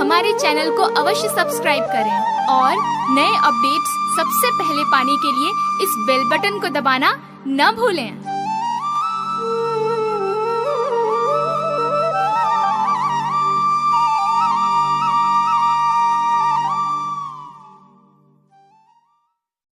हमारे चैनल को अवश्य सब्सक्राइब करें और नए अपडेट्स सबसे पहले पाने के लिए इस बेल बटन को दबाना न भूलें।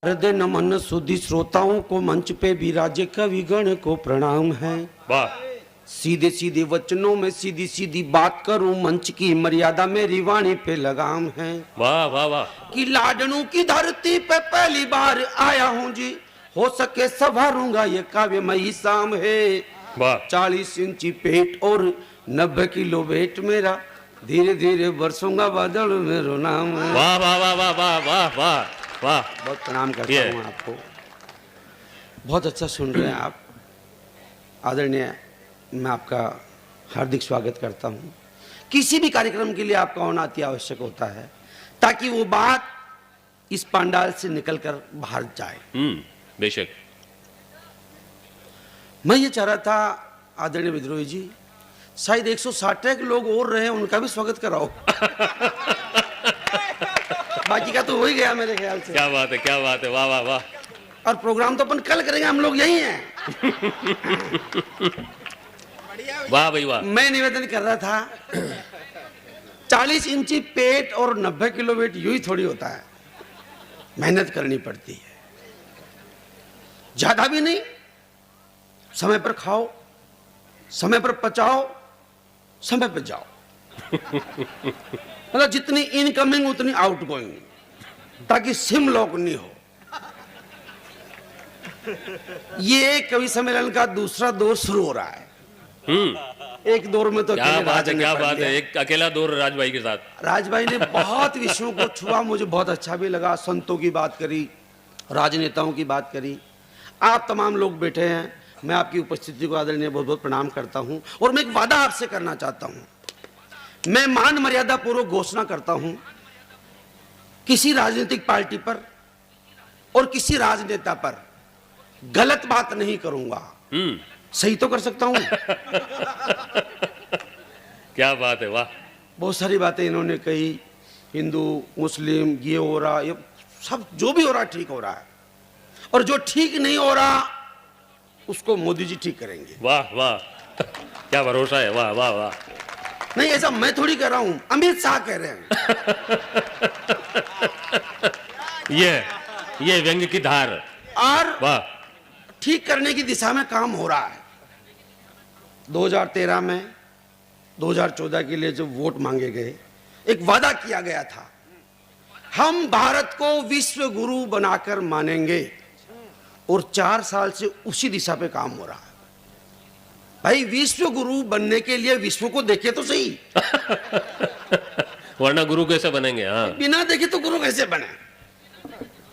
हृदय नमन सुधी श्रोताओं को मंच पे विराजे कविगण को प्रणाम है। वाह। सीधे सीधे वचनों में सीधी सीधी बात करूं, मंच की मर्यादा मेरी वाणी पे लगाम है। वाह वाह वाह। कि लाडनू की धरती पे पहली बार आया हूं जी, हो सके संभारूंगा ये काव्यमयी शाम है। वाह। 40 इंची पेट और 90 किलो वेट मेरा, धीरे धीरे बरसूंगा बादल मेरो नाम है। वाह वाह वाह वाह वाह वाह वाह वाह। बहुत प्रणाम करता हूँ आपको, बहुत अच्छा सुन रहे हैं आप। आदरणीय, मैं आपका हार्दिक स्वागत करता हूँ। किसी भी कार्यक्रम के लिए आपका होना अति आवश्यक होता है, ताकि वो बात इस पंडाल से निकलकर बाहर जाए। बेशक। मैं ये चाह रहा था आदरणीय विद्रोही जी, शायद 160 लोग और रहे, उनका भी स्वागत कराओ। बाकी का तो हो ही गया मेरे ख्याल से। क्या बात है, क्या बात है, वाह वाह वाह। और प्रोग्राम तो अपन कल करेंगे, हम लोग यही हैं। वाह भाई वाह। मैं निवेदन कर रहा था, 40 इंची पेट और 90 किलो वेट यूं ही थोड़ी होता है, मेहनत करनी पड़ती है। ज्यादा भी नहीं, समय पर खाओ, समय पर पचाओ, समय पर जाओ। मतलब जितनी इनकमिंग उतनी आउटगोइंग, ताकि सिम लॉक नहीं हो। ये कवि सम्मेलन का दूसरा दौर शुरू हो रहा है। एक दौर में तो क्या बात है, क्या बात है, एक अकेला दौर राज भाई के साथ। राज भाई ने बहुत विषयों को छुआ, मुझे बहुत अच्छा भी लगा। संतों की बात करी, राजनेताओं की बात करी। आप तमाम लोग बैठे हैं, मैं आपकी उपस्थिति को आदरणीय बहुत बहुत प्रणाम करता हूं। और मैं एक वादा आपसे करना चाहता हूं, मैं मान मर्यादा पूर्वक घोषणा करता हूं, किसी राजनीतिक पार्टी पर और किसी राजनेता पर गलत बात नहीं करूंगा। सही तो कर सकता हूं। क्या बात है, वाह। बहुत सारी बातें इन्होंने कही, हिंदू मुस्लिम ये हो रहा, ये सब जो भी हो रहा ठीक हो रहा है, और जो ठीक नहीं हो रहा उसको मोदी जी ठीक करेंगे। वाह वाह, क्या भरोसा है, वाह वाह वाह। नहीं, ऐसा मैं थोड़ी कह रहा हूं, अमित शाह कह रहे हैं। ये व्यंग की धार। और वाह। ठीक करने की दिशा में काम हो रहा है। 2013 में 2014 के लिए जब वोट मांगे गए, एक वादा किया गया था, हम भारत को विश्व गुरु बनाकर मानेंगे, और 4 साल से उसी दिशा पे काम हो रहा है। भाई, विश्व गुरु बनने के लिए विश्व को देखे तो सही। वरना गुरु कैसे बनेंगे? हाँ, बिना देखे तो गुरु कैसे बने?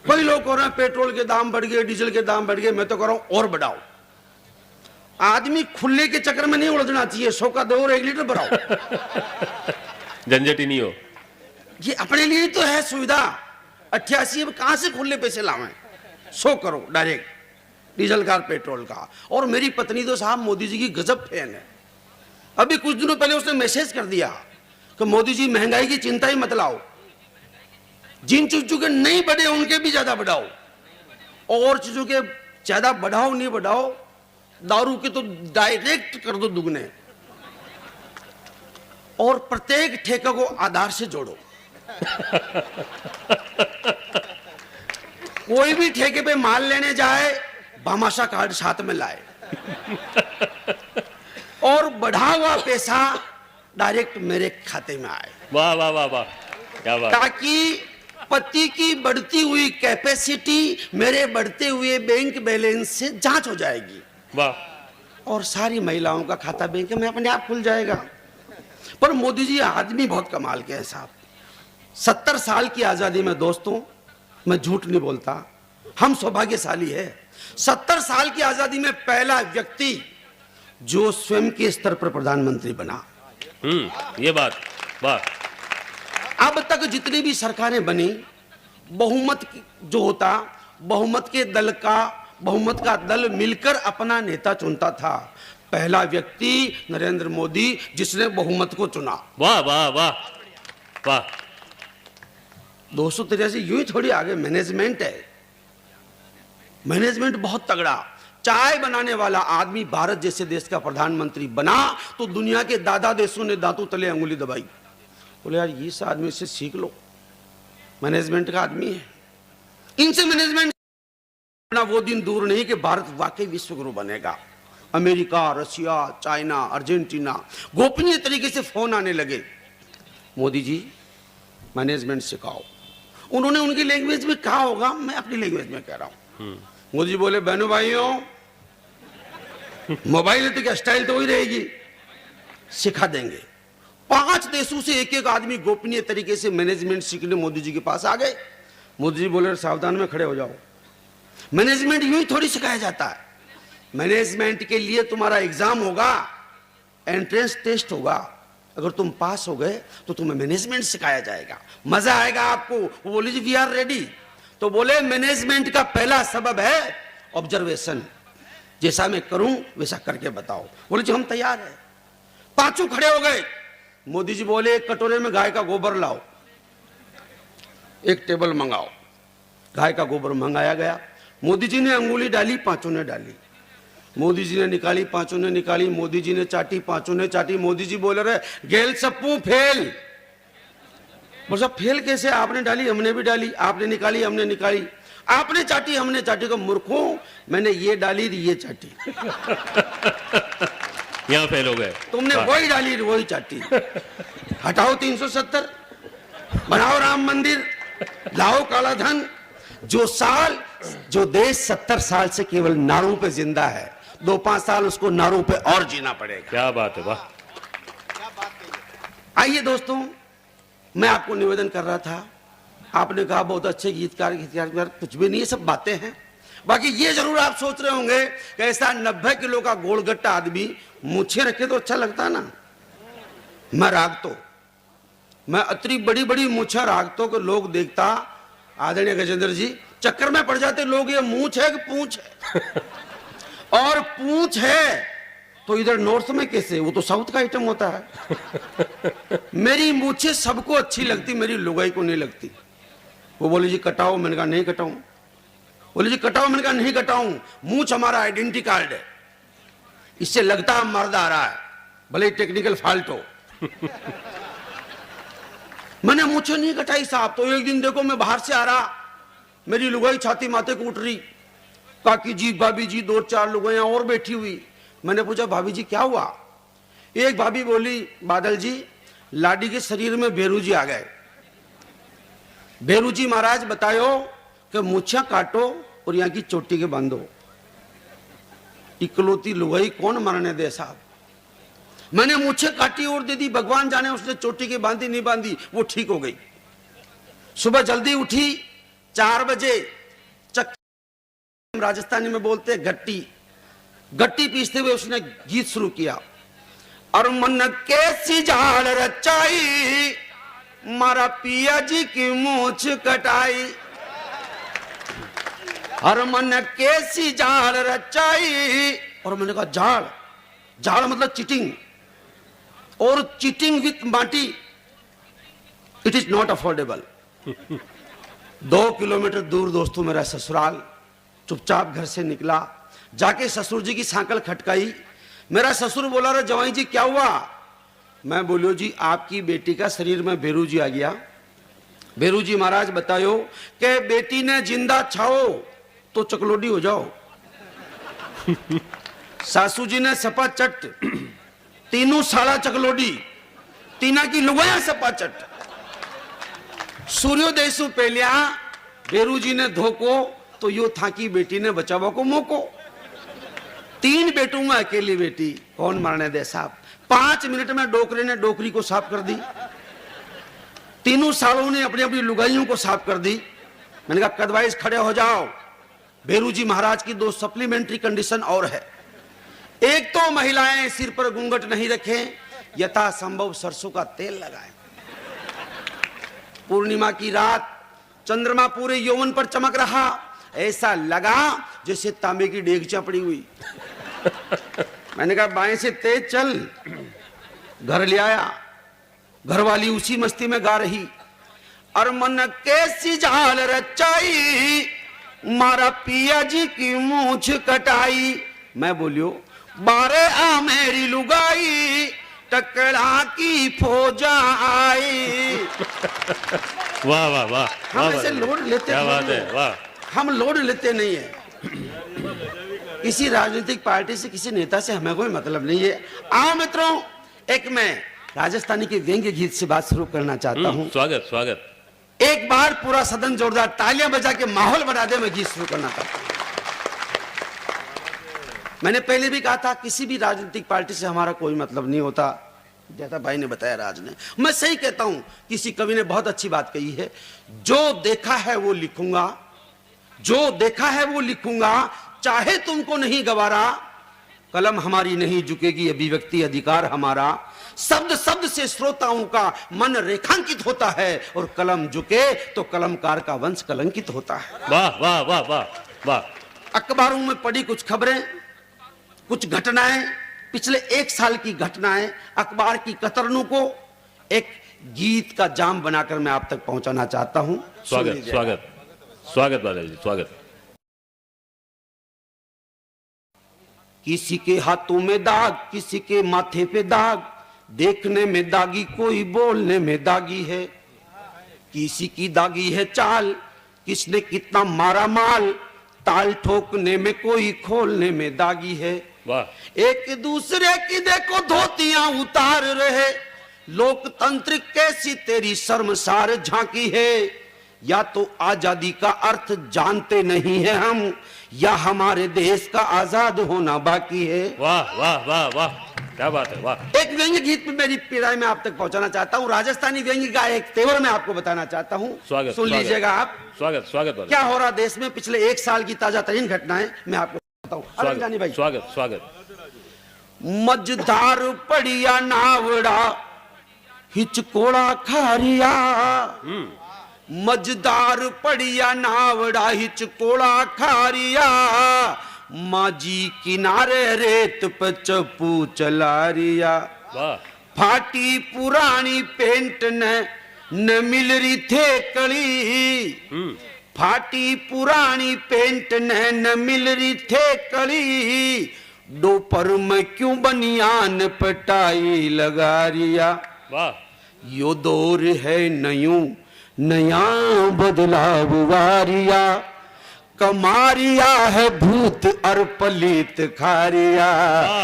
कई लोग कह रहे हैं पेट्रोल के दाम बढ़ गए, डीजल के दाम बढ़ गए, मैं तो कह रहा हूं और बढ़ाओ। आदमी खुले के चक्कर में नहीं उलझना चाहिए, 100 का दो और 1 लीटर बढ़ाओ। झंझट ही नहीं हो। ये अपने लिए तो है सुविधा। 88 कहां से खुले पैसे लावें? 100 करो डायरेक्ट डीजल का, पेट्रोल का। और मेरी पत्नी तो साहब मोदी जी की गजब फैन है। अभी कुछ दिनों पहले उसने मैसेज कर दिया कि मोदी जी महंगाई की चिंता ही मत लाओ, जिन चीजों के नहीं बढ़े उनके भी ज्यादा बढ़ाओ, और चीजों के ज्यादा बढ़ाओ नहीं बढ़ाओ, दारू के तो डायरेक्ट कर दो दुगने, और प्रत्येक ठेका को आधार से जोड़ो। कोई भी ठेके पे माल लेने जाए, भामाशाह कार्ड साथ में लाए, और बढ़ा हुआ पैसा डायरेक्ट मेरे खाते में आए। वाह वाह वाह वाह, क्या बात। ताकि पति की बढ़ती हुई कैपेसिटी मेरे बढ़ते हुए बैंक बैलेंस से जांच हो जाएगी। वाह। और सारी महिलाओं का खाता बैंक में अपने आप खुल जाएगा। पर मोदी जी आदमी बहुत कमाल के हैं साहब। 70 साल की आजादी में, दोस्तों मैं झूठ नहीं बोलता, हम सौभाग्यशाली है। 70 साल की आजादी में पहला व्यक्ति जो स्वयं के स्तर पर प्रधानमंत्री बना। ये बात, वाह। अब तक जितनी भी सरकारें बनी, बहुमत जो होता, बहुमत का दल मिलकर अपना नेता चुनता था। पहला व्यक्ति नरेंद्र मोदी, जिसने बहुमत को चुना। वाह वाह वाह। वाह 283 यूं ही थोड़ी आगे मैनेजमेंट है, मैनेजमेंट बहुत तगड़ा। चाय बनाने वाला आदमी भारत जैसे देश का प्रधानमंत्री बना तो दुनिया के दादा देशों ने दांतों तले अंगुली दबाई, बोले यार इस आदमी से सीख लो, मैनेजमेंट का आदमी है। इनसे मैनेजमेंट वो दिन दूर नहीं कि भारत वाकई विश्व गुरु बनेगा। अमेरिका, रशिया, चाइना, अर्जेंटीना गोपनीय तरीके से फोन आने लगे, मोदी जी मैनेजमेंट सिखाओ। उन्होंने उनकी लैंग्वेज में कहा होगा, मैं अपनी लैंग्वेज में कह रहा हूं। मोदी जी बोले बहनों भाइयों मोबाइल है तो क्या स्टाइल तो वही रहेगी, सिखा देंगे। 5 देशों से एक एक आदमी गोपनीय तरीके से मैनेजमेंट सीखने मोदी जी के पास आ गए। मोदी जी बोले सावधान में खड़े हो जाओ, मैनेजमेंट यूं ही थोड़ी सिखाया जाता है। मैनेजमेंट के लिए तुम्हारा एग्जाम होगा, एंट्रेंस टेस्ट होगा, अगर तुम पास हो गए तो तुम्हें मैनेजमेंट सिखाया जाएगा, मजा आएगा आपको। वो बोले जी वी आर रेडी। तो बोले मैनेजमेंट का पहला सबब है ऑब्जर्वेशन, जैसा मैं करूं वैसा करके बताओ। बोले जी हम तैयार हैं। 5 खड़े हो गए। मोदी जी बोले एक कटोरे में गाय का गोबर लाओ, एक टेबल मंगाओ। गाय का गोबर मंगाया गया। मोदी जी ने अंगुली डाली, 5 ने डाली। मोदी जी ने निकाली, 5 ने निकाली। मोदी जी ने चाटी, 5 ने चाटी। मोदी जी बोले रहे गेल सप्पू फेल। बोले साहब फेल कैसे, आपने डाली हमने भी डाली, आपने निकाली हमने निकाली, आपने चाटी हमने चाटी। को मूर्खों, मैंने ये डाली ये चाटी। यहाँ फेल हो गए। तुमने वही डाली वही चाटी। हटाओ 370, बनाओ राम मंदिर, लाओ काला धन। जो देश 70 साल से केवल नारों पे जिंदा है, 2-5 साल उसको नारों पे और जीना पड़ेगा। क्या बात है, वाह। आइए दोस्तों, मैं आपको निवेदन कर रहा था, आपने कहा बहुत अच्छे गीतकार कुछ भी नहीं, ये सब बातें हैं। बाकी ये जरूर आप सोच रहे होंगे कि ऐसा 90 किलो का गोलगट्टा आदमी मूछे रखे तो अच्छा लगता ना। मैं रागतो, मैं अतरी बड़ी बड़ी मूछा रागतो कि लोग देखता आदरणीय गजेंद्र जी चक्कर में पड़ जाते लोग, ये मूछ है कि पूंछ है। और पूंछ है तो इधर नॉर्थ में कैसे, वो तो साउथ का आइटम होता है। मेरी मूछे सबको अच्छी लगती, मेरी लुगाई को नहीं लगती। वो बोले जी कटाओ, मैंने कहा नहीं कटाऊं। बोले जी कटाओ, मैंने कहा नहीं कटाऊं। मूछ हमारा आइडेंटिटी कार्ड है, इससे लगता है मर्द आ रहा है, भले टेक्निकल फॉल्ट हो। मैंने मूछे नहीं कटाई साहब। तो एक दिन देखो मैं बाहर से आ रहा, मेरी लुगाई छाती माथे को उठ रही, काकी जी भाभी जी 2-4 लुगाइयां और बैठी हुई। मैंने पूछा भाभी जी क्या हुआ। एक भाभी बोली बादल जी लाडी के शरीर में भेरू जी आ गए। भेरू जी महाराज बतायो कि मूछा काटो और यहाँ की चोटी के बांधो। इकलौती लुगाई कौन मरने दे साहब। मैंने मूछे काटी और दे दी, भगवान जाने उसने चोटी के बांधी नहीं बांधी, वो ठीक हो गई। सुबह जल्दी उठी, 4 बजे राजस्थानी में बोलते हैं गट्टी पीसते हुए उसने गीत शुरू किया। और मन कैसी झाड़ रचाई, मारा पिया जी की मूछ कटाई। और मन कैसी झाड़ रचाई, और मैंने कहा झाड़ मतलब चीटिंग, और चीटिंग विथ माटी it is not affordable. 2 kilometre दूर दोस्तों मेरा ससुराल। चुपचाप घर से निकला, जाके ससुर जी की सांकल खटकाई। मेरा ससुर बोला रे जवाई जी क्या हुआ। मैं बोलो जी आपकी बेटी का शरीर में भेरू जी आ गया। भेरू जी महाराज बतायो कि बेटी ने जिंदा छाओ तो चकलोडी हो जाओ। सासू जी ने सपा चट, तीनों साला चकलोडी, तीना की लुगाया सपा चट। सूर्योदय सु पहलिया भेरू जी ने धोको तो यो थाकी बेटी ने बचावा को मोको। 3 बेटों में अकेली बेटी कौन मारने दे साहब। 5 मिनट में डोकरे ने डोकरी को साफ कर दी। तीनों सालों ने अपनी अपनी लुगाइयों को साफ कर दी। मैंने कहा कदवाइज खड़े हो जाओ। भेरू जी महाराज की 2 सप्लीमेंट्री कंडीशन और है। एक तो महिलाएं सिर पर घूंघट नहीं रखें, यथा संभव सरसों का तेल लगाएं। पूर्णिमा की रात चंद्रमा पूरे यौवन पर चमक रहा, ऐसा लगा जैसे तांबे की डेगचा पड़ी हुई। मैंने कहा बाएं से तेज चल। घर ले आया, घरवाली उसी मस्ती में गा रही, और मन कैसी जाल रचाई, मारा पिया जी की मूछ कटाई। मैं बोलियो बारे आ मेरी लुगाई, टकरा की फौजा आई। वाह वाह वाह, हम ऐसे लोड लेते क्या बात है, वाह। हम लोड लेते नहीं है। किसी राजनीतिक पार्टी से, किसी नेता से हमें कोई मतलब नहीं है। आओ मित्रों, एक मैं राजस्थानी के व्यंग्य गीत से बात शुरू करना चाहता हूं। स्वागत स्वागत। एक बार पूरा सदन जोरदार तालियां बजा के माहौल बना दे, मैं गीत शुरू करना चाहता हूं। मैंने पहले भी कहा था, किसी भी राजनीतिक पार्टी से हमारा कोई मतलब नहीं होता, जैसा भाई ने बताया, राज ने। मैं सही कहता हूं, किसी कवि ने बहुत अच्छी बात कही है, जो देखा है वो लिखूंगा, जो देखा है वो लिखूंगा, चाहे तुमको नहीं गवारा। कलम हमारी नहीं झुकेगी, अभिव्यक्ति अधिकार हमारा। शब्द शब्द से श्रोताओं का मन रेखांकित होता है, और कलम झुके तो कलमकार का वंश कलंकित होता है। वाह वाह वाह वाह वाह। अखबारों में पड़ी कुछ खबरें, कुछ घटनाएं, पिछले 1 साल की घटनाएं, अखबार की कतरनों को एक गीत का जाम बनाकर मैं आप तक पहुंचाना चाहता हूं। स्वागत स्वागत स्वागत बालाजी, स्वागत। किसी के हाथों में दाग, किसी के माथे पे दाग, देखने में दागी कोई बोलने में दागी है। किसी की दागी है चाल, किसने कितना मारा माल, ताल ठोकने में कोई खोलने में दागी है। वाह। एक दूसरे की देखो धोतियां उतार रहे, लोकतंत्र कैसी तेरी शर्मसार झांकी है। या तो आजादी का अर्थ जानते नहीं है हम, या हमारे देश का आजाद होना बाकी है। वाह वाह वाह वाह, क्या बात है, वाह। एक व्यंग्य गीत में मेरी पीड़ाई में आप तक पहुंचाना चाहता हूं, राजस्थानी व्यंग्य का एक तेवर में आपको बताना चाहता हूं। स्वागत, सुन लीजिएगा आप। स्वागत स्वागत। क्या हो रहा देश में, पिछले 1 साल की ताजा तरीन घटनाएं मैं आपको बताता हूं। अरे जानी भाई, स्वागत स्वागत। मझधार पड़िया नावड़ा, हिचकोड़ा खारिया। मझधार पड़िया नावड़ा, हिचकोड़ा खारिया, माजी किनारे रेत पे चप्पू चला रिया। वाह। फाटी पुरानी पेंट न मिल रही थे कड़ी, फाटी पुरानी पेंट न मिल रही थे कड़ी, दोपहर में क्यों बनियान पटाई लगा रिया। वाह। यो दौर है नयूं नया बदलाव वारिया, कमारिया है भूत और पलित खारिया।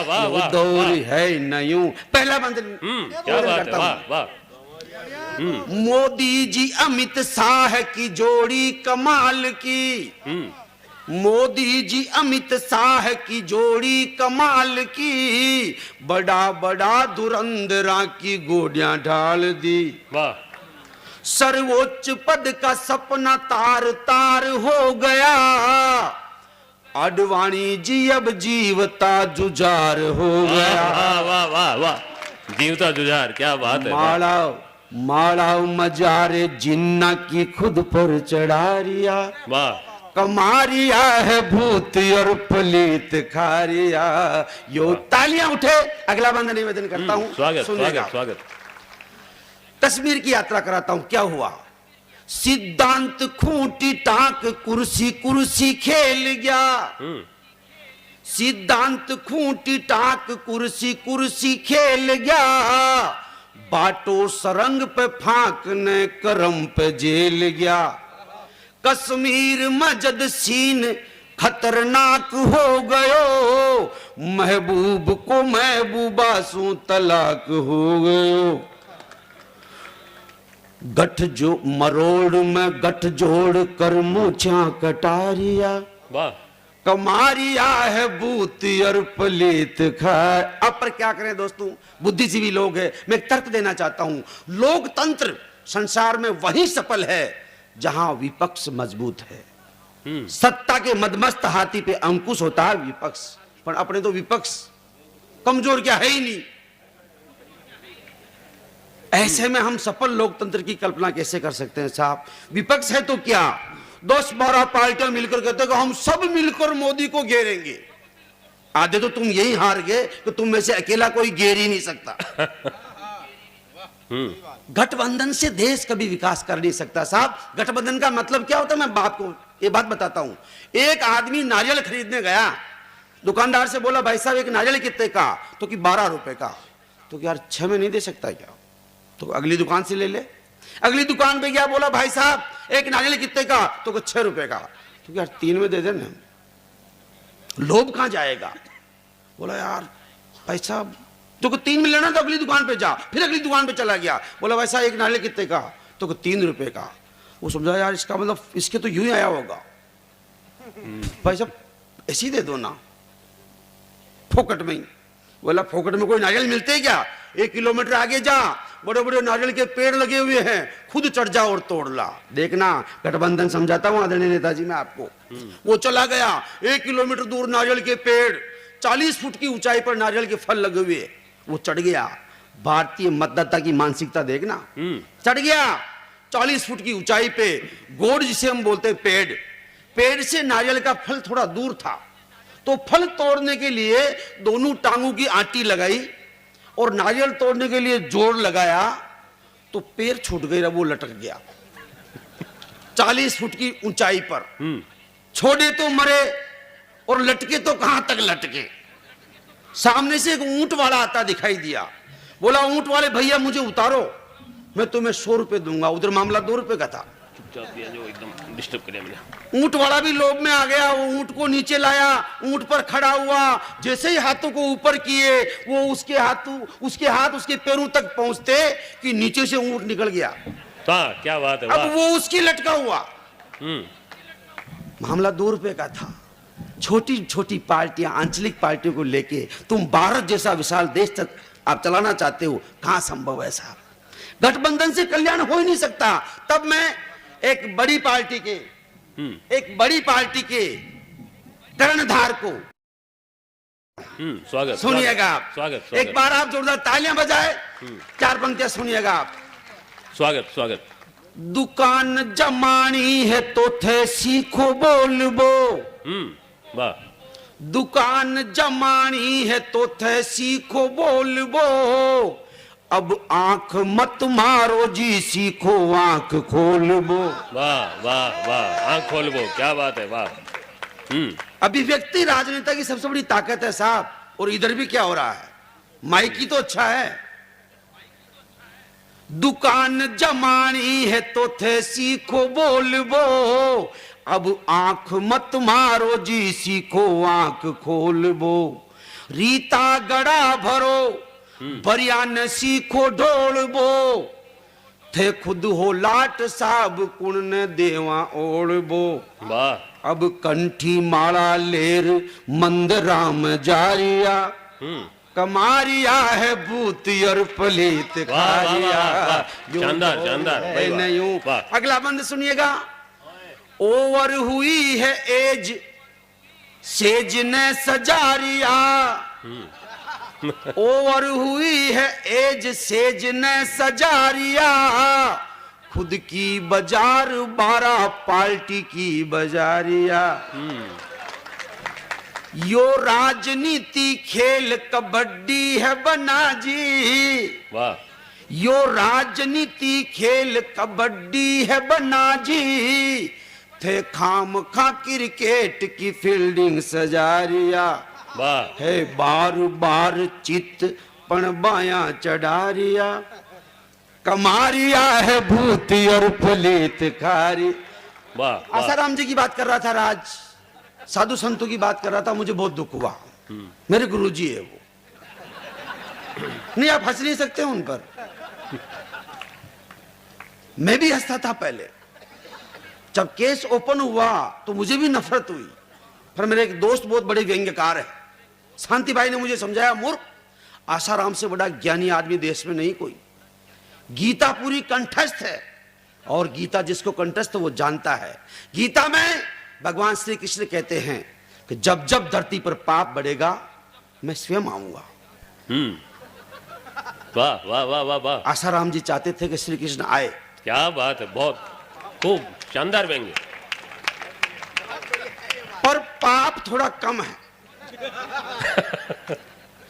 यो दौर है नयूं। पहला बंद क्या बात है, वाह वाह। मोदी जी अमित शाह की जोड़ी कमाल की, मोदी जी अमित शाह की जोड़ी कमाल की, बड़ा बड़ा धुरंधरा की गोलियां ढाल दी। वाह। सर्वोच्च पद का सपना तार तार हो गया, अडवाणी जी अब जीवता जुझार हो गया। वाह वाह वाह वाह, जीवता जुझार, क्या बात है। माला माला मजारे जिन्ना की खुद पर चढ़ा रिया। वाह। कमारिया है भूत और पलित खारिया। यो तालियां उठे। अगला बंद निवेदन करता हूं, स्वागत सुनिएगा। स्वागत स्वागत। कश्मीर की यात्रा कराता हूं। क्या हुआ, सिद्धांत खूंटी टाक कुर्सी कुर्सी खेल गया। सिद्धांत खूंटी टाक कुर्सी कुर्सी खेल गया, बाटो सरंग पे फांकने करम पे जेल गया। कश्मीर मजद सीन खतरनाक हो गयो, महबूब को महबूबा सू तलाक हो गयो। गठ जो मरोड़ में गठ जोड़ कर मूछा कटारिया। वाह। कमारिया है भूत और पलित खार। अब पर क्या करें दोस्तों, बुद्धिजीवी लोग हैं। मैं एक तर्क देना चाहता हूं, लोकतंत्र संसार में वही सफल है जहां विपक्ष मजबूत है। सत्ता के मदमस्त हाथी पे अंकुश होता है विपक्ष, पर अपने तो विपक्ष कमजोर क्या है ही नहीं। ऐसे में हम सफल लोकतंत्र की कल्पना कैसे कर सकते हैं साहब। विपक्ष है तो क्या, 10-12 पार्टियां मिलकर कहते हैं हम सब मिलकर मोदी को घेरेंगे। आधे तो तुम यही हार गए कि तुम में से अकेला कोई घेर ही नहीं सकता। गठबंधन से देश कभी विकास कर नहीं सकता साहब। गठबंधन का मतलब क्या होता है, मैं बाप को ये बात बताता हूं। एक आदमी नारियल खरीदने गया, दुकानदार से बोला भाई साहब एक नारियल कितने का, तो कि 12 रुपए का। तो कि यार 6 में नहीं दे सकता क्या, तो अगली दुकान से ले ले। अगली दुकान पे गया, बोला भाई साहब एक नारियल कितने का, तो 6 रुपए का। तो यार 3 में दे देना, लोभ कहां जाएगा। बोला यार भाई साहब तो 3 में लेना, तो अगली दुकान पे जा। फिर अगली दुकान पे चला गया, बोला भाई साहब एक नारियल कितने का, तो 3 रुपए का। वो समझा यार इसका मतलब इसके तो यूं ही आया होगा, भाई साहब ऐसे ही दे दो ना, फोकट में ही। बोला फोकट में कोई नारियल मिलते हैं क्या, 1 किलोमीटर आगे जा, बड़े बड़े नारियल के पेड़ लगे हुए हैं, खुद चढ़ जा और तोड़ ला। देखना गठबंधन समझाता हूं आदरणीय नेताजी मैं आपको। वो चला गया, 1 किलोमीटर दूर नारियल के पेड़, 40 फुट की ऊंचाई पर नारियल के फल लगे हुए, वो चढ़ गया। भारतीय मतदाता की मानसिकता देखना, चढ़ गया 40 फुट की ऊंचाई पे, गोड़ जिसे हम बोलते हैं पेड़, पेड़ से नारियल का फल थोड़ा दूर था, तो फल तोड़ने के लिए दोनों टांगों की आंटी लगाई और नारियल तोड़ने के लिए जोर लगाया, तो पैर छूट गए, वो लटक गया 40 फुट की ऊंचाई पर। छोड़े तो मरे और लटके तो कहां तक लटके। सामने से एक ऊंट वाला आता दिखाई दिया, बोला ऊंट वाले भैया मुझे उतारो, मैं तुम्हें 100 रुपए दूंगा। उधर मामला 2 रुपए का था। चुपचाप दिया जो एकदम डिस्टर्ब कर दिया मैंने। ऊंट वाला भी लोभ में आ गया, वो ऊंट को नीचे लाया, ऊंट पर खड़ा हुआ, जैसे ही हाथों को ऊपर किए, वो उसके हाथ उसके पैरों तक पहुंचते कि नीचे से ऊंट निकल गया। क्या बात है, अब वो उसकी लटका हुआ। मामला 2 रुपए का था। छोटी छोटी पार्टियां, आंचलिक पार्टियों को लेके तुम भारत जैसा विशाल देश तक आप चलाना चाहते हो, कहां संभव है साहब। गठबंधन से कल्याण हो ही नहीं सकता। तब मैं एक बड़ी पार्टी के कर्णधार को स्वागत सुनिएगा आप, स्वागत एक बार आप जोरदार तालियां बजाए, 4 पंक्तियां सुनिएगा आप। स्वागत। दुकान जमानी है तो थे सीखो बोलबो, वाह। दुकान जमानी है तो थे सीखो बोलबो, अब आंख मत मारो जी सीखो आंख खोलबो। वाह आंख खोलबो, क्या बात है, वाह। अभिव्यक्ति राजनेता की सबसे बड़ी ताकत है साहब। और इधर भी क्या हो रहा है, माइकी तो अच्छा है। दुकान जमानी है तो थे सीखो बोलबो, अब आंख मत मारो जी सीखो आंख खोलबो। रीता गड़ा भरो बरिया न सीखो ढोलबो, थे खुद हो लाट साहब कुण न देवा ओढ़बो। वाह। अब कंठी माला लेर मंद राम जारिया, कमारिया है भूत और पलीत खारिया। शानदार नहीं। अगला बंद सुनिएगा। ओवर हुई है एज सेज ने सजारिया, ओवर हुई है एज सेज ने सजारिया, खुद की बाजार 12 पार्टी की बाजारिया। यो राजनीति खेल कबड्डी है बना जी, वाह। यो राजनीति खेल कबड्डी है बना जी, थे खाम खा क्रिकेट की फील्डिंग सजारिया। वाह। है बार बार चित पण बाया चढ़ारिया, कमारिया है भूत और पलीत खारी। वाह। आसाराम जी की बात कर रहा था राज, साधु संतों की बात कर रहा था, मुझे बहुत दुख हुआ। मेरे गुरुजी है वो, नहीं आप हंस नहीं सकते उन पर। मैं भी हंसता था पहले, जब केस ओपन हुआ तो मुझे भी नफरत हुई। पर मेरे एक दोस्त बहुत बड़े व्यंग्यकार है, शांति भाई ने मुझे समझाया, मूर्ख आसाराम से बड़ा ज्ञानी आदमी देश में नहीं कोई। गीता पूरी कंठस्थ है, और गीता जिसको कंठस्थ वो जानता है। गीता में भगवान श्री कृष्ण कहते हैं कि जब जब धरती पर पाप बढ़ेगा मैं स्वयं आऊंगा। वाह वाह वाह वाह वाह। आसाराम जी चाहते थे कि श्री कृष्ण आए। क्या बात है, बहुत खूब शानदार व्यंग्य। पर पाप थोड़ा कम है।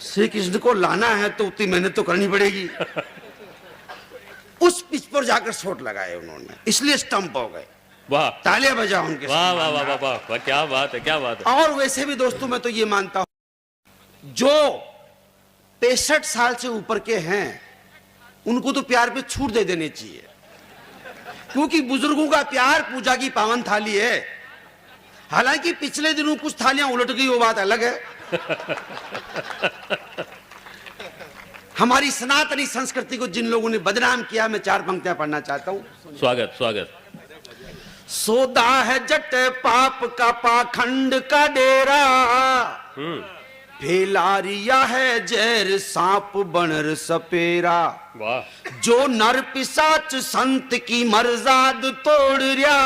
श्री कृष्ण को लाना है तो उतनी मेहनत तो करनी पड़ेगी। उस पिच पर जाकर शॉट लगाए उन्होंने, इसलिए स्टंप हो गए। वाह तालियां बजाओ उनके वाह साथ। वाह वाह वाह वाह वाह, क्या बात है, क्या बात है। और वैसे भी दोस्तों मैं तो ये मानता हूं जो 65 साल से ऊपर के हैं उनको तो प्यार पे छूट दे देनी चाहिए, क्योंकि बुजुर्गों का प्यार पूजा की पावन थाली है। हालांकि पिछले दिनों कुछ थालियां उलट गई, वो बात अलग है। हमारी सनातनी संस्कृति को जिन लोगों ने बदनाम किया, मैं 4 पंक्तियां पढ़ना चाहता हूं। स्वागत स्वागत। सोदा है जट पाप का पाखंड का डेरा, फेलारिया है जहर सांप बनर सपेरा। वाह जो नर पिशाच संत की मर्जाद तोड़ रिया,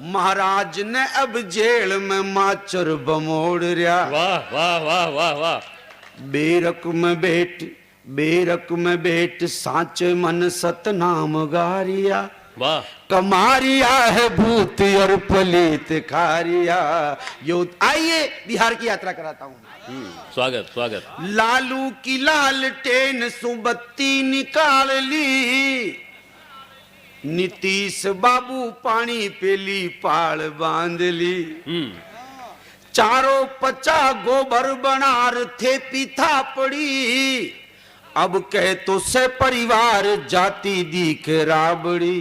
महाराज ने अब जेल में माचर बमोड़ रिया। वाह वाह वाह वाह वाह। बेरक में बेट साचे मन सतनाम गारिया। वाह कमारिया है भूत और पलित खारिया। यो आइए बिहार की यात्रा कराता हूं। स्वागत स्वागत। लालू की लालटेन सुबत्ती निकाल ली, नीतीश बाबू पानी पेली पाड़ बांध ली। चारों पचा गोबर बनार थे पीथा पड़ी, अब कह तो से परिवार जाति दिख राबड़ी।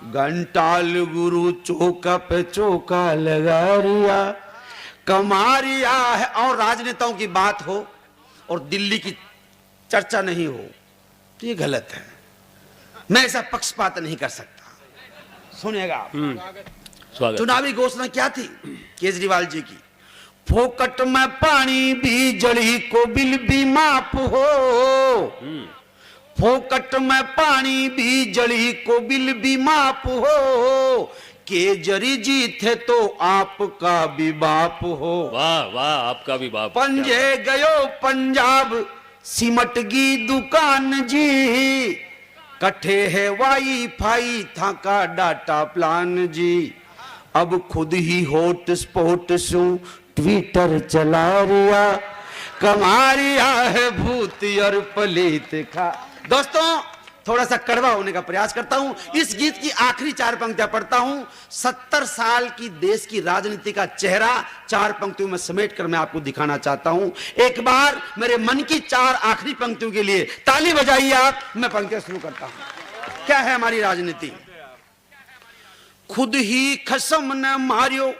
घंटाल गुरु चौका पे चौका लगा रिया, कमारिया है। और राजनेताओं की बात हो और दिल्ली की चर्चा नहीं हो तो ये गलत है। मैं ऐसा पक्षपात नहीं कर सकता। सुनिएगा आप। स्वागत। चुनावी घोषणा क्या थी केजरीवाल जी की? फोकट में पानी भी जड़ी को बिल भी माफ हो, फोकट में पानी भी जड़ी को बिल भी माफ हो, केजरी जी थे तो आपका भी बाप हो। वाह वाह, आपका भी बाप। पंजे गयो पंजाब सिमट गी दुकान जी, कट्ठे है वाई फाई था का डाटा प्लान जी। अब खुद ही हॉट स्पॉट सु ट्विटर चला रिया, कमा रिया है भूत और पलित खा। दोस्तों थोड़ा सा कड़वा होने का प्रयास करता हूं। इस गीत की आखिरी 4 पंक्तियां पढ़ता हूं। 70 साल की देश की राजनीति का चेहरा 4 पंक्तियों में समेट कर मैं आपको दिखाना चाहता हूं। एक बार मेरे मन की 4 आखिरी पंक्तियों के लिए ताली बजाइए आप। मैं पंक्तियां शुरू करता हूं। क्या है हमारी राजनीति? खुद ही खसम न मारियो,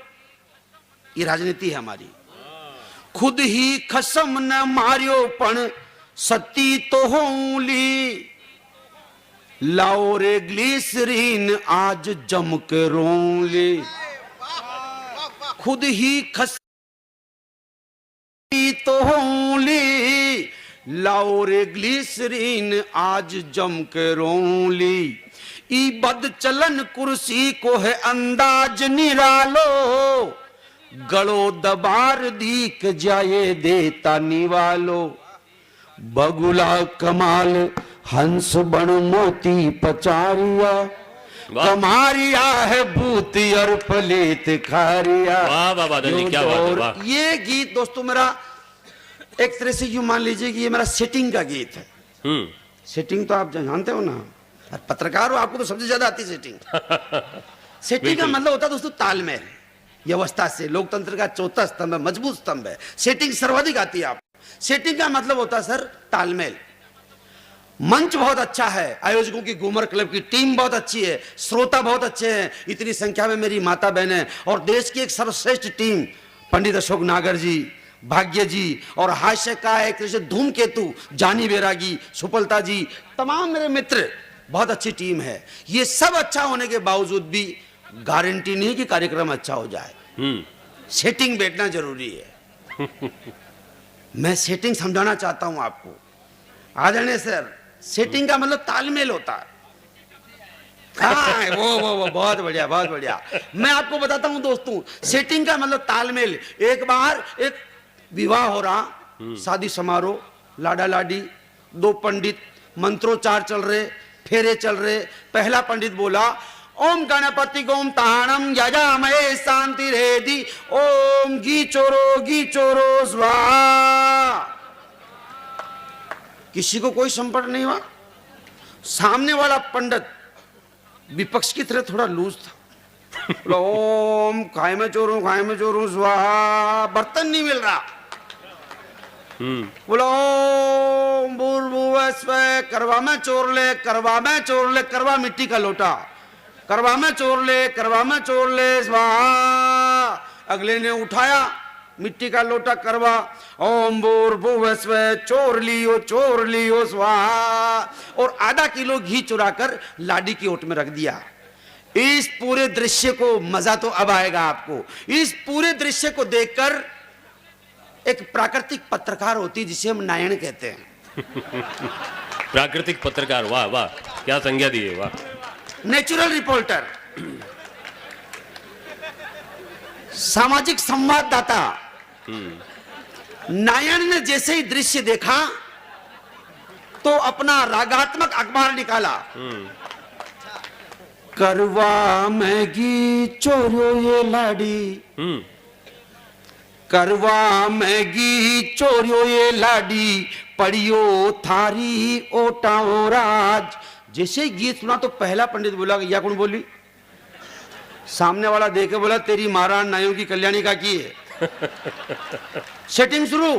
ये राजनीति है हमारी। खुद ही खसम न मारियो पण सती तो होली, लाओ रे ग्लिसरीन आज जम के रोली। खुद ही खस तो होली, लाओ रे ग्लिसरीन आज जम के रोली। ई बद चलन कुर्सी को है अंदाज निरालो, गलो दबार दीक जाए देता निवालो। बगुला कमाल हंस बन मोती पचारिया, कमारिया है भूती और पलित खारिया। वाह वाह बादल जी, क्या बात है, वाह। ये गीत दोस्तों मेरा एक तरह से यूं मान लीजिए कि ये मेरा सेटिंग का गीत है। सेटिंग तो आप जानते हो ना, पत्रकार हो, आपको तो सबसे ज्यादा आती सेटिंग। सेटिंग का मतलब होता है दोस्तों तालमेल, व्यवस्था से। लोकतंत्र का चौथा स्तंभ है, मजबूत स्तंभ है। सेटिंग सर्वाधिक आती है आप। सेटिंग का मतलब होता है सर तालमेल। मंच बहुत अच्छा है, आयोजकों की घूमर क्लब की टीम बहुत अच्छी है, श्रोता बहुत अच्छे हैं, इतनी संख्या में मेरी माता बहनें, और देश की एक सर्वश्रेष्ठ टीम पंडित अशोक नागर जी, भाग्य जी, और हास्य का एक तरह से धूमकेतु जानी बैरागी, सुपलता जी, तमाम मेरे मित्र, बहुत अच्छी टीम है। ये सब अच्छा होने के बावजूद भी गारंटी नहीं कि कार्यक्रम अच्छा हो जाए। सेटिंग बैठना जरूरी है। मैं सेटिंग समझाना चाहता हूं आपको आदरणीय सर। सेटिंग का मतलब तालमेल होता है। हाँ, वो बहुत बढ़िया, बहुत बढ़िया। मैं आपको बताता हूं दोस्तों, सेटिंग का मतलब तालमेल। एक बार एक विवाह हो रहा, शादी समारोह, लाडा लाडी, 2 पंडित, मंत्रोच्चार चल रहे, फेरे चल रहे। पहला पंडित बोला, ओम गणपति गोम ताणम यजामहे शांति रेदि, ओम गी चोरो स्वाहा। किसी को कोई संपर्क नहीं हुआ। सामने वाला पंडित विपक्ष की तरह थोड़ा लूज था। बोला, ओम खाए में चोर हूं स्वाहा, बर्तन नहीं मिल रहा। बोला, ओम भूर्भुवः स्वः, करवा में चोर ले, करवा मिट्टी का लोटा, करवा में चोर ले स्वाहा। अगले ने उठाया मिट्टी का लोटा करवा, ओम भूर्भुवः स्वः, चोर लियो स्वाहा, और आधा किलो घी चुराकर लाडी की ओट में रख दिया। इस पूरे दृश्य को मजा तो अब आएगा आपको। इस पूरे दृश्य को देखकर एक प्राकृतिक पत्रकार होती जिसे हम नायण कहते हैं। प्राकृतिक पत्रकार, वाह वाह, क्या संज्ञा दी है, वाह। नेचुरल रिपोर्टर, सामाजिक संवाददाता। नायण ने जैसे ही दृश्य देखा तो अपना रागात्मक अखबार निकाला। करवा मैगी चोरियो ये लाडी, करवा मैगी चोरियो ये लाडी, पड़ियो थारी ओटाओ राज। जैसे गीत सुना तो पहला पंडित बोला, या कौन बोली? सामने वाला देखे बोला, तेरी महाराज नायों की कल्याणी का की है। सेटिंग शुरू।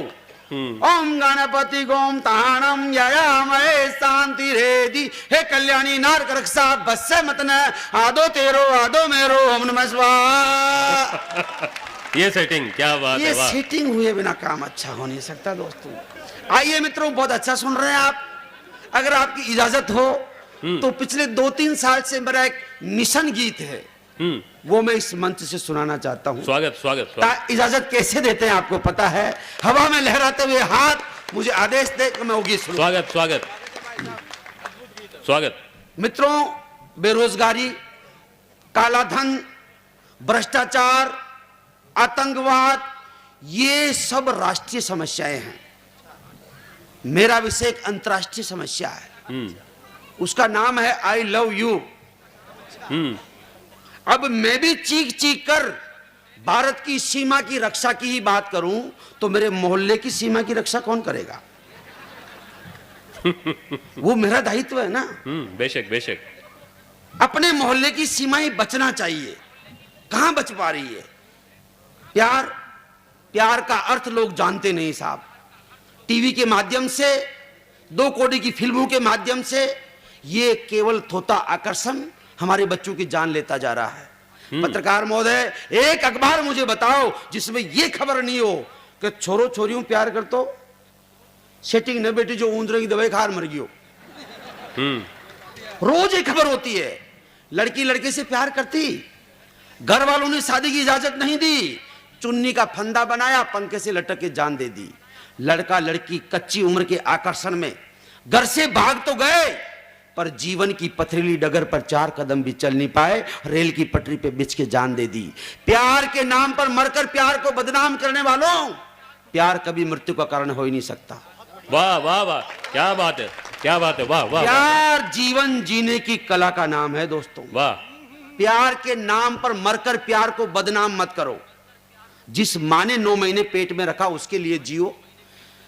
ओम गणपति गोम ताणम यायामहे शांति रेदी, हे कल्याणी नारक रक्षा बस्से मतन, आदो तेरो आदो मेरो ओम नमः स्वाहा। ये सेटिंग, क्या बात है, ये वाह। सेटिंग हुए बिना काम अच्छा हो नहीं सकता दोस्तों। आइए मित्रों, बहुत अच्छा सुन रहे हैं आप। अगर आपकी इजाजत हो तो पिछले 2-3 साल से मेरा एक मिशन गीत है, वो मैं इस मंच से सुनाना चाहता हूं। स्वागत। इजाजत कैसे देते हैं आपको पता है? हवा में लहराते हुए हाथ मुझे आदेश दे कि मैं वो गीत सुनाऊं। स्वागत। मित्रों, बेरोजगारी, काला धन, भ्रष्टाचार, आतंकवाद, ये सब राष्ट्रीय समस्याएं हैं। मेरा विषय एक अंतर्राष्ट्रीय समस्या है, उसका नाम है आई लव यू। अब मैं भी चीख कर भारत की सीमा की रक्षा की ही बात करूं तो मेरे मोहल्ले की सीमा की रक्षा कौन करेगा? वो मेरा दायित्व है ना। बेशक। अपने मोहल्ले की सीमाएं बचना चाहिए। कहां बच पा रही है? प्यार का अर्थ लोग जानते नहीं साहब। टीवी के माध्यम से, 2 कौड़ी की फिल्मों के माध्यम से ये केवल थोथा आकर्षण हमारे बच्चों की जान लेता जा रहा है। पत्रकार महोदय, एक अखबार मुझे बताओ जिसमें ये खबर नहीं हो कि छोरो छोरियों प्यार कर तो सेटिंग न बेटी जो ऊंदरे की दवाई खार मर गई हो। रोज एक खबर होती है। लड़की लड़के से प्यार करती, घर वालों ने शादी की इजाजत नहीं दी, चुन्नी का फंदा बनाया, पंखे से लटक के जान दे दी। लड़का लड़की कच्ची उम्र के आकर्षण में घर से भाग तो गए, पर जीवन की पथरीली डगर पर 4 कदम भी चल नहीं पाए, रेल की पटरी पे बिछ के जान दे दी। प्यार के नाम पर मरकर प्यार को बदनाम करने वालों, प्यार कभी मृत्यु का कारण हो ही नहीं सकता। वाह, क्या बात है, वाह। प्यार जीवन जीने की कला का नाम है दोस्तों। वाह। प्यार के नाम पर मरकर प्यार को बदनाम मत करो। जिस माँ ने 9 महीने पेट में रखा उसके लिए जियो,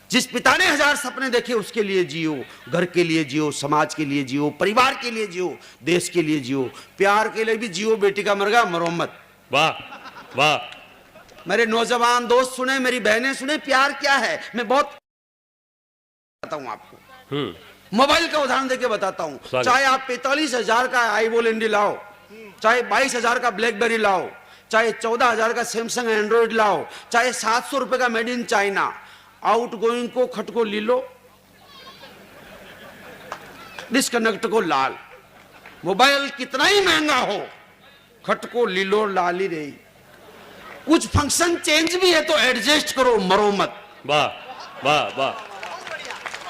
जिस पिता ने 1000 सपने देखे उसके लिए जियो, घर के लिए जियो, समाज के लिए जियो, परिवार के लिए जियो, देश के लिए जियो, प्यार के लिए भी जियो। बेटी का मर गया, मरो मत। वाह। मेरे नौजवान दोस्त सुने, मेरी बहनें सुने, प्यार क्या है मैं बहुत बताता हूं आपको। मोबाइल का उदाहरण देके बताता हूं। चाहे आप 45,000 का आईवोल इंडी लाओ, चाहे 22,000 का ब्लैकबेरी लाओ, चाहे 14,000 का सैमसंग एंड्रॉइड लाओ, चाहे 700 रुपए का made in China, out going को खट को लीलो, डिस्कनेक्ट को लाल। मोबाइल कितना ही महंगा हो, खट को लीलो लाल ही रही। कुछ फंक्शन चेंज भी है तो एडजस्ट करो, मरो मत। वाह,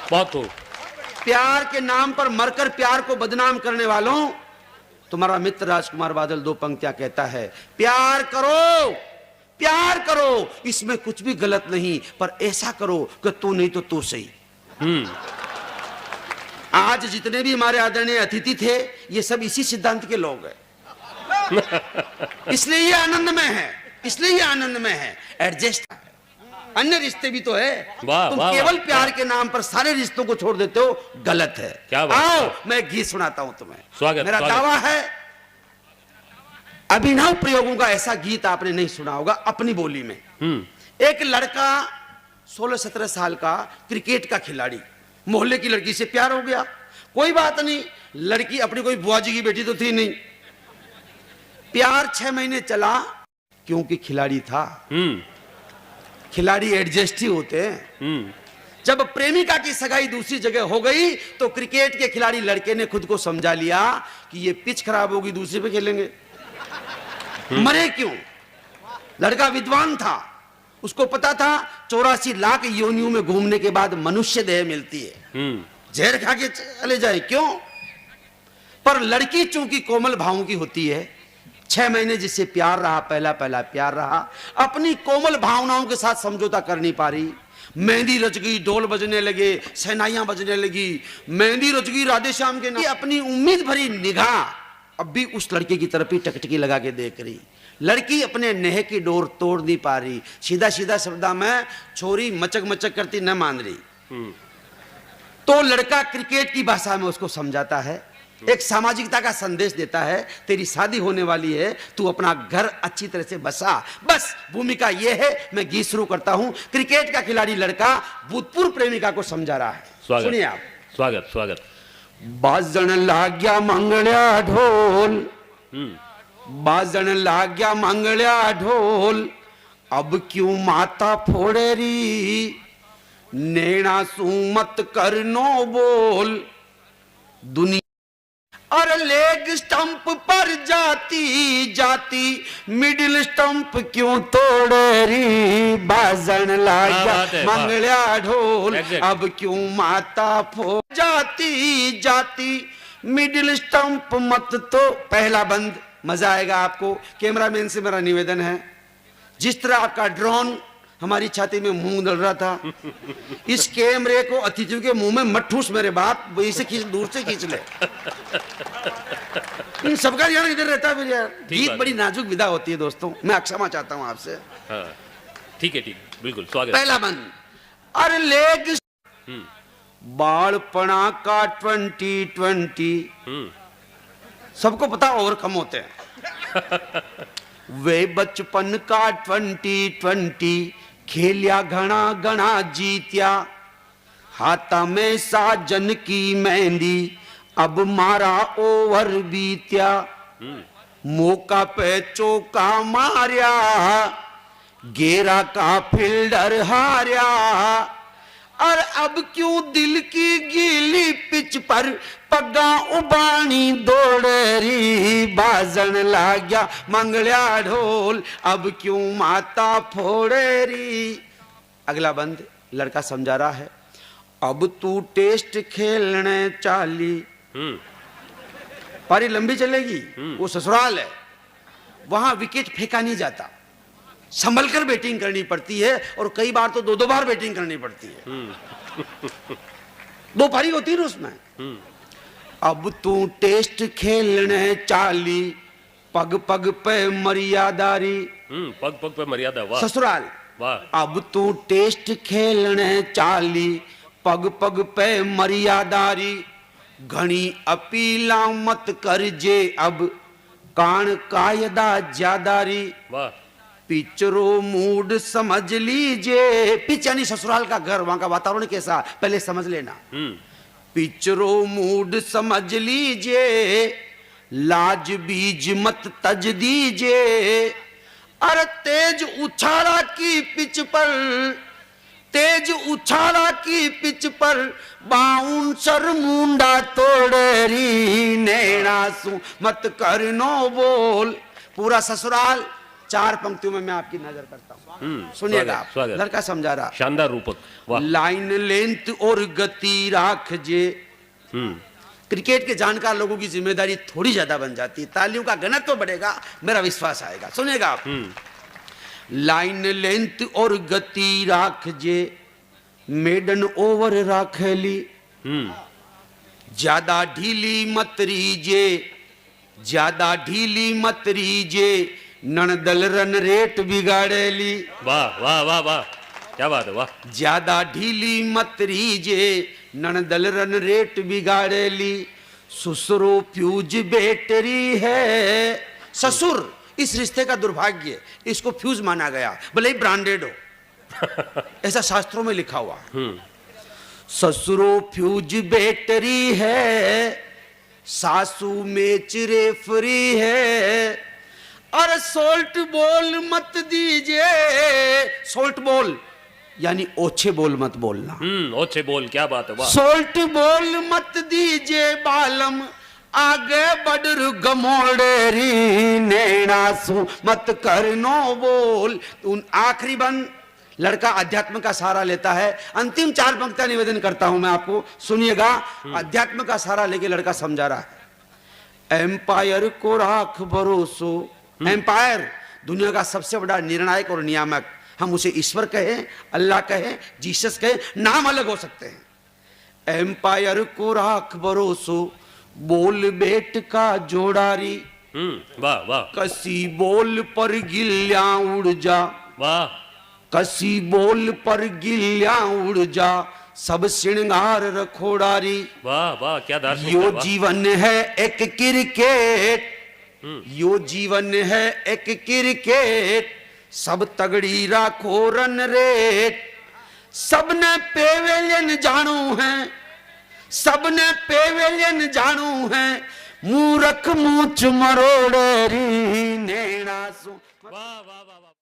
बहुत खूब। प्यार के नाम पर मरकर प्यार को बदनाम करने वालों, तुम्हारा मित्र राजकुमार बादल 2 पंक्तियां कहता है, प्यार करो, इसमें कुछ भी गलत नहीं, पर ऐसा करो कि तू नहीं तो तू सही। आज जितने भी हमारे आदरणीय अतिथि थे, ये सब इसी सिद्धांत के लोग हैं। इसलिए ये आनंद में है, एडजस्ट है। अन्य रिश्ते भी तो है। वाह, तुम वाह, केवल वाह। प्यार के नाम पर सारे रिश्तों को छोड़ देते हो, गलत है। क्या बात आओ है। मैं गीत सुनाता हूं तुम्हें। स्वागत, मेरा स्वागत। दावा है अभिनव प्रयोगों का ऐसा गीत आपने नहीं सुना होगा अपनी बोली में। एक लड़का 16-17 साल का क्रिकेट का खिलाड़ी, मोहल्ले की लड़की से प्यार हो गया। कोई बात नहीं, लड़की अपनी कोई बुआ जी की बेटी तो थी नहीं। प्यार 6 महीने चला, क्योंकि खिलाड़ी था। खिलाड़ी एडजस्ट ही होते हैं। जब प्रेमिका की सगाई दूसरी जगह हो गई तो क्रिकेट के खिलाड़ी लड़के ने खुद को समझा लिया कि ये पिच खराब होगी, दूसरे पे खेलेंगे। मरे क्यों? लड़का विद्वान था, उसको पता था 84 लाख योनियों में घूमने के बाद मनुष्य देह मिलती है, जहर खा के चले जाए क्यों? पर लड़की चूंकि कोमल भावों की होती है, 6 महीने जिससे प्यार रहा, पहला पहला प्यार रहा, अपनी कोमल भावनाओं के साथ समझौता कर नहीं पा रही। मेहंदी रच गई, ढोल बजने लगे, शहनाइयां बजने लगी, मेहंदी रच गई राधे श्याम के नाम। अपनी उम्मीद भरी निगाह अब भी उस लड़के की तरफ ही टकटकी लगा के देख रही। लड़की अपने नेह की डोर तोड़ नहीं पा रही। सीधा सीधा शब्दा में छोरी मचक मचक करती न मान रही। तो लड़का क्रिकेट की भाषा में उसको समझाता है, एक सामाजिकता का संदेश देता है, तेरी शादी होने वाली है, तू अपना घर अच्छी तरह से बसा। बस भूमिका यह है। मैं गीत शुरू करता हूं। क्रिकेट का खिलाड़ी लड़का भूतपूर्व प्रेमिका को समझा रहा है। सुनिए आप। स्वागत, स्वागत। बाजन लाग्या मंगल्या ढोल, बाजन लाग्या मंगल्या ढोल, अब क्यों माता फोड़े री, नैना सू मत कर नो बोल। दुनिया और लेग स्टंप पर जाती जाती मिडिल स्टंप क्यों तोड़े री, बाजन लाग्या मंगल्या ढोल, अब क्यों माता फोड़ जाती जाती मिडिल स्टंप मत। तो पहला बंद मजा आएगा आपको। कैमरामैन से मेरा निवेदन है, जिस तरह आपका ड्रोन हमारी छाती में मुंह डाल रहा था, इस कैमरे को अतिथियों के मुंह में मत ठूस मेरे बाप, वहीं से खींच, दूर से खींच ले। इन सबका ध्यान इधर रहता है फिर यार। गीत बड़ी नाजुक विदा होती है दोस्तों, मैं क्षमा चाहता हूं आपसे। ठीक है, ठीक, बिल्कुल स्वागत। पहला बंद। अरे लेग बालपना का 2020 सबको पता ओवर कम होते हैं। वे बचपन का 2020 खेलिया घना घना जीत्या, हाथा में साजन की मेहंदी, अब मारा ओवर बीत्या। मौका पे चौका मारिया, गेरा का फील्डर हारिया। और अब क्यों दिल की गीली पिच पर पग्गा उबानी दौड़री, बाजन लाग्या मंगल्या ढोल, अब क्यों माता फोड़ेरी। अगला बंद लड़का समझा रहा है, अब तू टेस्ट खेलने चाली। पारी लंबी चलेगी, वो ससुराल है, वहां विकेट फेंका नहीं जाता, संभल कर बैटिंग करनी पड़ती है, और कई बार तो 2-2 बार बैटिंग करनी पड़ती है। 2 पारी होती है उसमें। अब तू टेस्ट खेलने चाली, पग पग पे मर्यादारी। पग पग पे मर्यादा, वाह ससुराल। वाह। अब तू टेस्ट खेलने चाली, पग पग पे मर्यादारी। घनी अपीला मत कर जे, अब कान कायदा ज्यादारी। वाह। पिचरो मूड समझ लीजिए। पिच यानी ससुराल का घर, वहां का वातावरण कैसा पहले समझ लेना। पिचरो मूड समझ लीजिए, लाज बीज मत तज दीजिए। अरे तेज उछाला की पिच पर, तेज उछाला की पिच पर, बाउंसर मुंडा तोड़री, नैना सू मत कर नो बोल। पूरा ससुराल 4 पंक्तियों में मैं आपकी नजर करता हूं। सुनिएगा आप। लड़का समझा रहा, शानदार रूपक, वाह। लाइन लेंथ और गति राख जे। क्रिकेट के जानकार लोगों की जिम्मेदारी थोड़ी ज्यादा बन जाती है, तालियों का घनत्व तो बढ़ेगा, मेरा विश्वास आएगा। सुनिएगा आप। लाइन लेंथ और गति राख जे, मेडन ओवर राखेली। ज्यादा ढीली मत रीजे, ज्यादा ढीली मत रीजे, नणदल रन रेट बिगाड़ेली। वाह वाह वाह वाह। क्या बात है, वाह। ज्यादा ढीली मत रीजे, नणदल रन रेट बिगाड़ेली, ससुरो फ्यूज बैटरी है। ससुर इस रिश्ते का दुर्भाग्य, इसको फ्यूज माना गया, भले ही ब्रांडेड हो। ऐसा शास्त्रों में लिखा हुआ है। ससुरो फ्यूज बैटरी है, सासू में चिरे फ्री है, और सोल्ट बोल मत दीजिए। सोल्ट बोल यानी ओछे बोल मत बोलना। ओछे बोल, क्या बात है, वाह। सोल्ट बोल मत दीजिए बालम, आगे बढ़ गमोड़ेरी, नैनासू मत करनो बोल। उन आखिरी बंद लड़का अध्यात्म का सहारा लेता है। अंतिम 4 पंक्तियां निवेदन करता हूं मैं आपको, सुनिएगा। अध्यात्म का सहारा लेके लड़का समझा रहा है। एम्पायर को राख भरोसो। एम्पायर दुनिया का सबसे बड़ा निर्णायक और नियामक, हम उसे ईश्वर कहें, अल्लाह कहें, जीसस कहें, नाम अलग हो सकते हैं। एम्पायर को राख भरोसो, बोल बेट का जोड़ारी, वाह वाह। कसी बोल पर गिल्ल्या उड़ जा, वाह। कसी बोल पर गिल्ल्या उड़ जा, सब श्रृंगार रखोड़ारी। वाह वाह, क्या दार्शनिक यो है, वाह। जीवन है एक क्रिकेट, यो जीवन है एक क्रिकेट, सब तगड़ी राखो रन रेट। सबने पेवेलियन जानू है, सबने पेवेलियन जानू है, मूरख मूछ मरोड़ेरी, नैना सो। वाह वाह वाह।